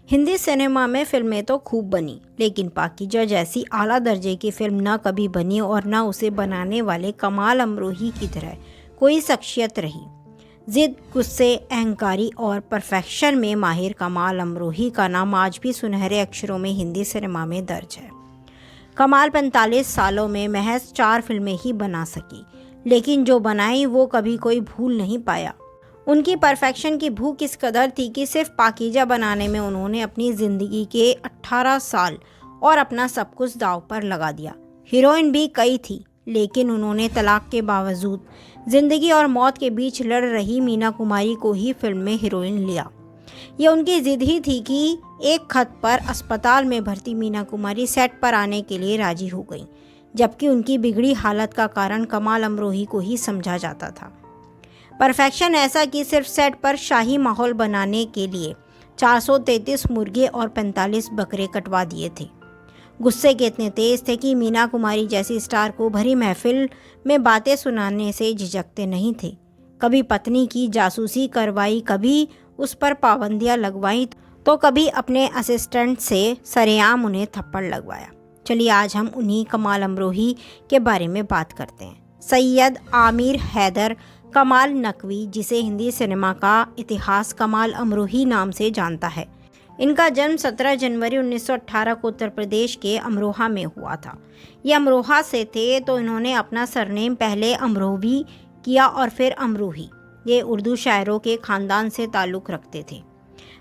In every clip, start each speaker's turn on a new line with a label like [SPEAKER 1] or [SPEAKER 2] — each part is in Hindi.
[SPEAKER 1] हिंदी सिनेमा में फिल्में तो खूब बनी, लेकिन पाकीज़ा जैसी आला दर्जे की फिल्म न कभी बनी और न उसे बनाने वाले कमाल अमरोही की तरह कोई शख्सियत रही। जिद, गुस्से, अहंकारी और परफेक्शन में माहिर कमाल अमरोही का नाम आज भी सुनहरे अक्षरों में हिंदी सिनेमा में दर्ज है। कमाल 45 सालों में महज 4 फिल्में ही बना सकी, लेकिन जो बनाई वो कभी कोई भूल नहीं पाया। उनकी परफेक्शन की भूख इस कदर थी कि सिर्फ पाकीज़ा बनाने में उन्होंने अपनी ज़िंदगी के 18 साल और अपना सब कुछ दांव पर लगा दिया। हीरोइन भी कई थी, लेकिन उन्होंने तलाक के बावजूद ज़िंदगी और मौत के बीच लड़ रही मीना कुमारी को ही फिल्म में हीरोइन लिया। ये उनकी जिद ही थी कि एक खत पर अस्पताल में भर्ती मीना कुमारी सेट पर आने के लिए राजी हो गई, जबकि उनकी बिगड़ी हालत का कारण कमाल अमरोही को ही समझा जाता था। परफेक्शन ऐसा कि सिर्फ सेट पर शाही माहौल बनाने के लिए 433 मुर्गे और 45 बकरे कटवा दिए थे। गुस्से के इतने तेज थे कि मीना कुमारी जैसी स्टार को भरी महफिल में बातें सुनाने से झिझकते नहीं थे। कभी पत्नी की जासूसी करवाई, कभी उस पर पाबंदियां लगवाई, तो कभी अपने असिस्टेंट से सरेआम उन्हें थप्पड़ लगवाया। चलिए आज हम उन्हीं कमाल अमरोही के बारे में बात करते हैं। सैयद आमिर हैदर कमाल नकवी, जिसे हिंदी सिनेमा का इतिहास कमाल अमरोही नाम से जानता है। इनका जन्म 17 जनवरी 1918 को उत्तर प्रदेश के अमरोहा में हुआ था। ये अमरोहा से थे, तो इन्होंने अपना सरनेम पहले अमरोही किया और फिर अमरोही। ये उर्दू शायरों के ख़ानदान से ताल्लुक़ रखते थे।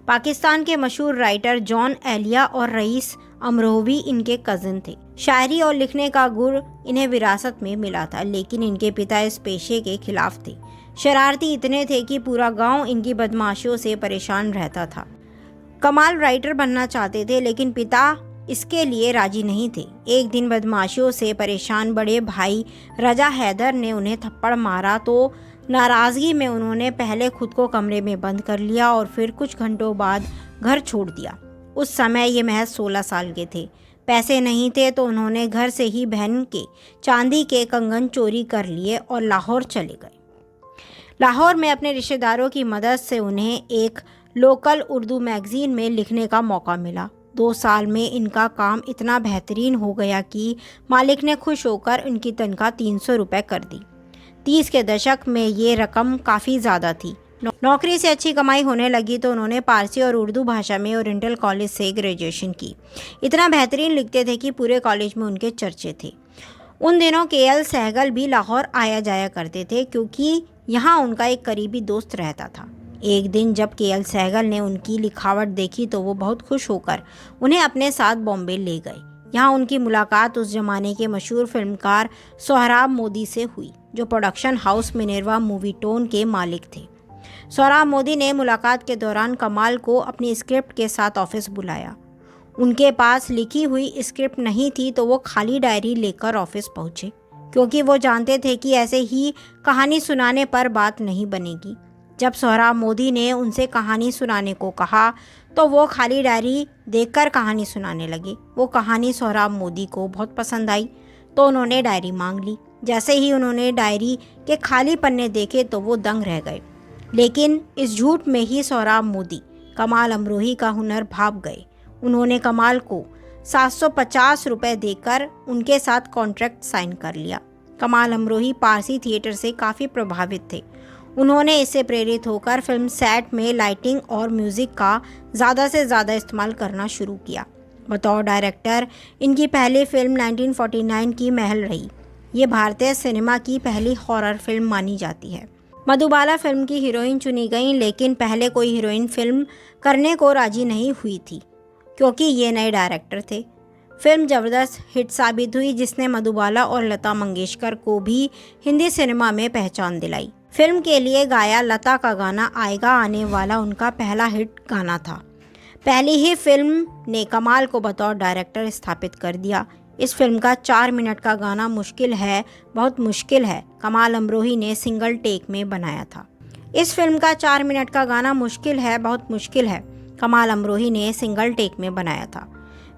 [SPEAKER 1] पाकिस्तान के मशहूर राइटर जॉन एलिया और रईस अमरोही इनके कज़न थे। शायरी और लिखने का गुण इन्हें विरासत में मिला था, लेकिन इनके पिता इस पेशे के खिलाफ थे। शरारती इतने थे कि पूरा गांव इनकी बदमाशियों से परेशान रहता था। कमाल राइटर बनना चाहते थे, लेकिन पिता इसके लिए राजी नहीं थे। एक दिन बदमाशियों से परेशान बड़े भाई रजा हैदर ने उन्हें थप्पड़ मारा, तो नाराज़गी में उन्होंने पहले खुद को कमरे में बंद कर लिया और फिर कुछ घंटों बाद घर छोड़ दिया। उस समय ये महज 16 साल के थे। पैसे नहीं थे, तो उन्होंने घर से ही बहन के चांदी के कंगन चोरी कर लिए और लाहौर चले गए। लाहौर में अपने रिश्तेदारों की मदद से उन्हें एक लोकल उर्दू मैगज़ीन में लिखने का मौका मिला। 2 साल में इनका काम इतना बेहतरीन हो गया कि मालिक ने खुश होकर इनकी तनख्वाह 300 रुपये कर दी। 30 के दशक में ये रकम काफ़ी ज़्यादा थी। नौकरी से अच्छी कमाई होने लगी, तो उन्होंने पारसी और उर्दू भाषा में ओरिएंटल कॉलेज से ग्रेजुएशन की। इतना बेहतरीन लिखते थे कि पूरे कॉलेज में उनके चर्चे थे। उन दिनों केएल सहगल भी लाहौर आया जाया करते थे, क्योंकि यहाँ उनका एक करीबी दोस्त रहता था। एक दिन जब केएल सहगल ने उनकी लिखावट देखी, तो वो बहुत खुश होकर उन्हें अपने साथ बॉम्बे ले गए। यहाँ उनकी मुलाकात उस जमाने के मशहूर फिल्मकार सोहराब मोदी से हुई, जो प्रोडक्शन हाउस मिनर्वा मूवीटोन के मालिक थे। सोहराब मोदी ने मुलाकात के दौरान कमाल को अपनी स्क्रिप्ट के साथ ऑफिस बुलाया। उनके पास लिखी हुई स्क्रिप्ट नहीं थी, तो वो खाली डायरी लेकर ऑफिस पहुंचे, क्योंकि वो जानते थे कि ऐसे ही कहानी सुनाने पर बात नहीं बनेगी। जब सोहराब मोदी ने उनसे कहानी सुनाने को कहा, तो वो खाली डायरी देखकर कहानी सुनाने लगे। वो कहानी सोहराब मोदी को बहुत पसंद आई, तो उन्होंने डायरी मांग ली। जैसे ही उन्होंने डायरी के खाली पन्ने देखे, तो वो दंग रह गए। लेकिन इस झूठ में ही सोहराब मोदी कमाल अमरोही का हुनर भाप गए। उन्होंने कमाल को 750 रुपये देकर उनके साथ कॉन्ट्रैक्ट साइन कर लिया। कमाल अमरोही पारसी थिएटर से काफ़ी प्रभावित थे। उन्होंने इससे प्रेरित होकर फिल्म सेट में लाइटिंग और म्यूज़िक का ज़्यादा से ज़्यादा इस्तेमाल करना शुरू किया। बतौर डायरेक्टर इनकी पहली फिल्म 1949 की महल रही। ये भारतीय सिनेमा की पहली हॉरर फिल्म मानी जाती है। मधुबाला फिल्म की हीरोइन चुनी गई, लेकिन पहले कोई हीरोइन फिल्म करने को राजी नहीं हुई थी, क्योंकि ये नए डायरेक्टर थे। फिल्म ज़बरदस्त हिट साबित हुई, जिसने मधुबाला और लता मंगेशकर को भी हिंदी सिनेमा में पहचान दिलाई। फिल्म के लिए गाया लता का गाना आएगा आने वाला उनका पहला हिट गाना था। पहली ही फिल्म ने कमाल को बतौर डायरेक्टर स्थापित कर दिया। इस फिल्म का 4 मिनट का गाना मुश्किल है, बहुत मुश्किल है, कमाल अमरोही ने सिंगल टेक में बनाया था। इस फिल्म का 4 मिनट का गाना मुश्किल है, बहुत मुश्किल है, कमाल अमरोही ने सिंगल टेक में बनाया था।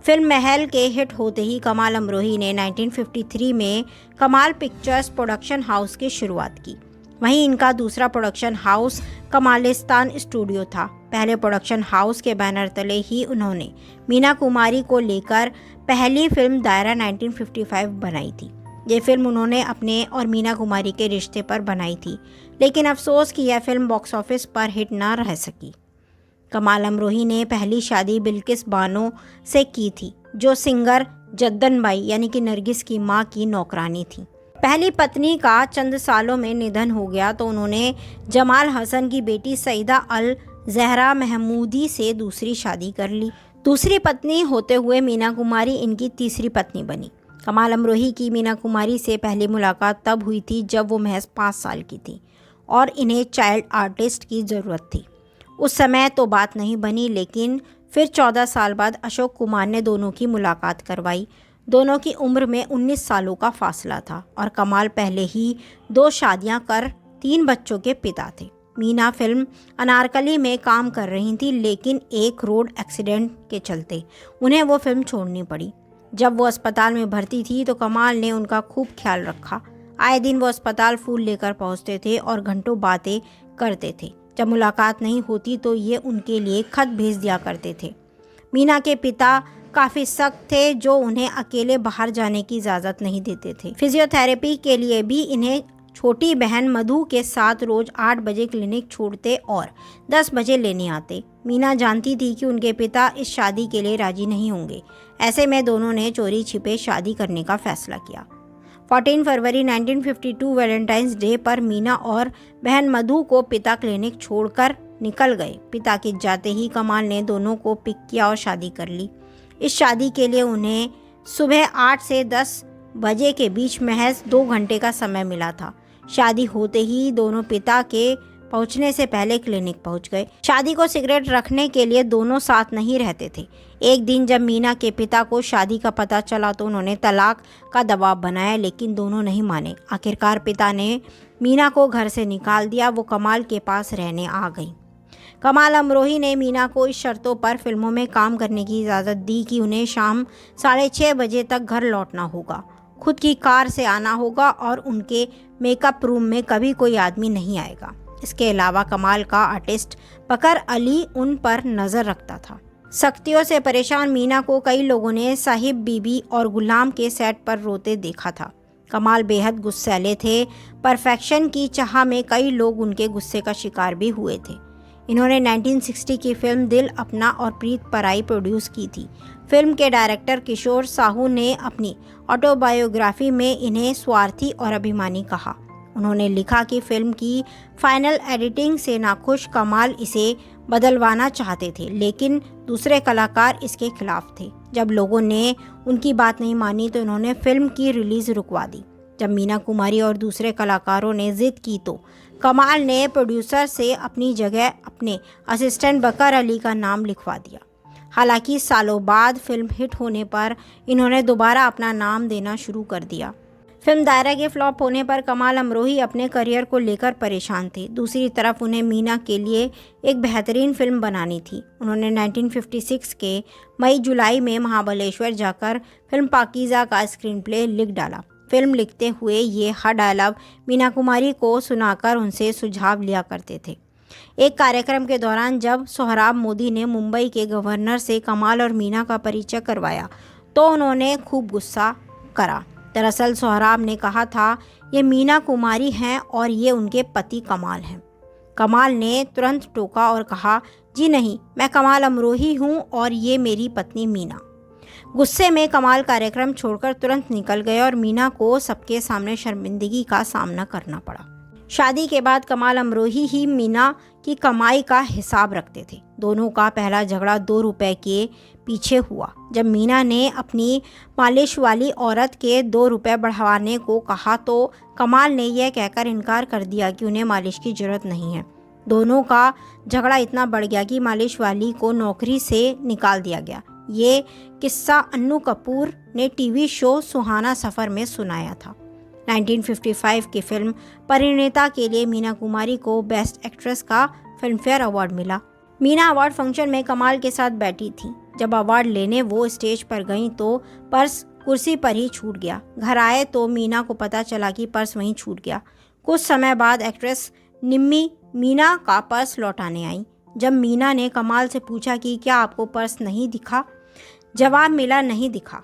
[SPEAKER 1] फिल्म महल के हिट होते ही कमाल अमरोही ने 1953 में कमाल पिक्चर्स प्रोडक्शन हाउस की शुरुआत की। वहीं इनका दूसरा प्रोडक्शन हाउस कमालिस्तान स्टूडियो था। पहले प्रोडक्शन हाउस के बैनर तले ही उन्होंने मीना कुमारी को लेकर पहली फिल्म दायरा 1955 बनाई थी। ये फिल्म उन्होंने अपने और मीना कुमारी के रिश्ते पर बनाई थी, लेकिन अफसोस कि यह फिल्म बॉक्स ऑफिस पर हिट ना रह सकी। कमाल अमरोही ने पहली शादी बिल्किस बानो से की थी, जो सिंगर जद्दन बाई यानी कि नरगिस की मां की नौकरानी थी। पहली पत्नी का चंद सालों में निधन हो गया तो उन्होंने जमाल हसन की बेटी सईदा अल जहरा महमूदी से दूसरी शादी कर ली। दूसरी पत्नी होते हुए मीना कुमारी इनकी तीसरी पत्नी बनी। कमाल अमरोही की मीना कुमारी से पहली मुलाकात तब हुई थी जब वो महज 5 साल की थी और इन्हें चाइल्ड आर्टिस्ट की ज़रूरत थी। उस समय तो बात नहीं बनी, लेकिन फिर 14 साल बाद अशोक कुमार ने दोनों की मुलाकात करवाई। दोनों की उम्र में 19 सालों का फासला था और कमाल पहले ही 2 शादियां कर 3 बच्चों के पिता थे। मीना फिल्म अनारकली में काम कर रही थी, लेकिन एक रोड एक्सीडेंट के चलते उन्हें वो फिल्म छोड़नी पड़ी। जब वो अस्पताल में भर्ती थी तो कमाल ने उनका खूब ख्याल रखा। आए दिन वो अस्पताल फूल लेकर पहुंचते थे और घंटों बातें करते थे। जब मुलाकात नहीं होती तो ये उनके लिए खत भेज दिया करते थे। मीना के पिता काफ़ी सख्त थे, जो उन्हें अकेले बाहर जाने की इजाज़त नहीं देते थे। फिजियोथेरेपी के लिए भी इन्हें छोटी बहन मधु के साथ रोज़ 8 बजे क्लिनिक छोड़ते और 10 बजे लेने आते। मीना जानती थी कि उनके पिता इस शादी के लिए राजी नहीं होंगे। ऐसे में दोनों ने चोरी छिपे शादी करने का फैसला किया। 14 फरवरी 1952 वैलेंटाइंस डे पर मीना और बहन मधु को पिता क्लिनिक छोड़कर निकल गए। पिता के जाते ही कमाल ने दोनों को पिक किया और शादी कर ली। इस शादी के लिए उन्हें सुबह 8 से 10 बजे के बीच महज 2 घंटे का समय मिला था। शादी होते ही दोनों पिता के पहुंचने से पहले क्लिनिक पहुंच गए। शादी को सिगरेट रखने के लिए दोनों साथ नहीं रहते थे। एक दिन जब मीना के पिता को शादी का पता चला तो उन्होंने तलाक का दबाव बनाया, लेकिन दोनों नहीं माने। आखिरकार पिता ने मीना को घर से निकाल दिया। वो कमाल के पास रहने आ गई। कमाल अमरोही ने मीना को इस शर्तों पर फिल्मों में काम करने की इजाज़त दी कि उन्हें शाम 6:30 बजे तक घर लौटना होगा, खुद की कार से आना होगा और उनके मेकअप रूम में कभी कोई आदमी नहीं आएगा। इसके अलावा कमाल का आर्टिस्ट बकर अली उन पर नज़र रखता था। सख्तियों से परेशान मीना को कई लोगों ने साहिब बीबी और गुलाम के सेट पर रोते देखा था। कमाल बेहद गुस्सैले थे। परफेक्शन की चाह में कई लोग उनके गुस्से का शिकार भी हुए थे। इन्होंने 1960 की फिल्म दिल अपना और प्रीत पराई प्रोड्यूस की थी। फिल्म के डायरेक्टर किशोर साहू ने अपनी ऑटोबायोग्राफी में इन्हें स्वार्थी और अभिमानी कहा। उन्होंने लिखा कि फिल्म की फाइनल एडिटिंग से नाखुश कमाल इसे बदलवाना चाहते थे, लेकिन दूसरे कलाकार इसके खिलाफ थे। जब लोगों ने उनकी बात नहीं मानी तो इन्होंने फिल्म की रिलीज़ रुकवा दी। जब मीना कुमारी और दूसरे कलाकारों ने जिद की तो कमाल ने प्रोड्यूसर से अपनी जगह अपने असिस्टेंट बकर अली का नाम लिखवा दिया। हालांकि सालों बाद फिल्म हिट होने पर इन्होंने दोबारा अपना नाम देना शुरू कर दिया। फिल्म दायरा के फ्लॉप होने पर कमाल अमरोही अपने करियर को लेकर परेशान थे। दूसरी तरफ उन्हें मीना के लिए एक बेहतरीन फिल्म बनानी थी। उन्होंने 1956 के मई-जुलाई में महाबलेश्वर जाकर फिल्म पाकीज़ा का स्क्रीन प्ले लिख डाला। फिल्म लिखते हुए ये हर डायलॉग मीना कुमारी को सुनाकर उनसे सुझाव लिया करते थे। एक कार्यक्रम के दौरान जब सोहराब मोदी ने मुंबई के गवर्नर से कमाल और मीना का परिचय करवाया तो उन्होंने खूब गुस्सा करा। दरअसल सोहराब ने कहा था ये मीना कुमारी हैं और ये उनके पति कमाल हैं। कमाल ने तुरंत टोका और कहा, जी नहीं, मैं कमाल अमरोही हूँ और ये मेरी पत्नी मीना। गुस्से में कमाल कार्यक्रम छोड़कर तुरंत निकल गए और मीना को सबके सामने शर्मिंदगी का सामना करना पड़ा। शादी के बाद कमाल अमरोही ही मीना की कमाई का हिसाब रखते थे। दोनों का पहला झगड़ा 2 रुपए के पीछे हुआ। जब मीना ने अपनी मालिश वाली औरत के 2 रुपए बढ़ाने को कहा तो कमाल ने यह कहकर इनकार कर दिया कि उन्हें मालिश की ज़रूरत नहीं है। दोनों का झगड़ा इतना बढ़ गया कि मालिश वाली को नौकरी से निकाल दिया गया। ये किस्सा अन्नू कपूर ने टीवी शो सुहाना सफ़र में सुनाया था। 1955 की फिल्म परिणीता के लिए मीना कुमारी को बेस्ट एक्ट्रेस का फिल्मफेयर अवार्ड मिला। मीना अवार्ड फंक्शन में कमाल के साथ बैठी थी। जब अवार्ड लेने वो स्टेज पर गईं तो पर्स कुर्सी पर ही छूट गया। घर आए तो मीना को पता चला कि पर्स वहीं छूट गया। कुछ समय बाद एक्ट्रेस निम्मी मीना का पर्स लौटाने आई। जब मीना ने कमाल से पूछा कि क्या आपको पर्स नहीं दिखा, जवाब मिला नहीं दिखा।